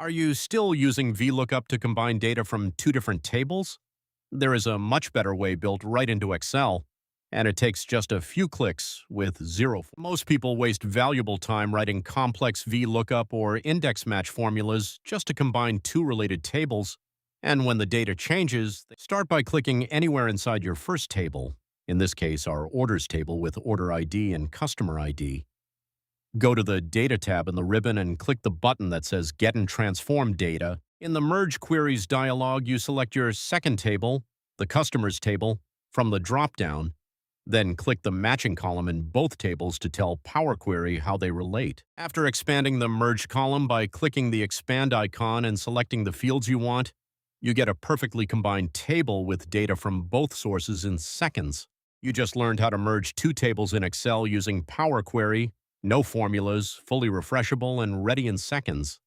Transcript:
Are you still using VLOOKUP to combine data from two different tables? There is a much better way built right into Excel, and it takes just a few clicks with zero. Most people waste valuable time writing complex VLOOKUP or index match formulas just to combine two related tables, and when the data changes, start by clicking anywhere inside your first table, in this case our orders table with order ID and customer ID. Go to the Data tab in the ribbon and click the button that says Get and Transform Data. In the Merge Queries dialog, you select your second table, the Customers table, from the drop-down. Then click the matching column in both tables to tell Power Query how they relate. After expanding the Merge column by clicking the Expand icon and selecting the fields you want, you get a perfectly combined table with data from both sources in seconds. You just learned how to merge two tables in Excel using Power Query. No formulas, fully refreshable, and ready in seconds.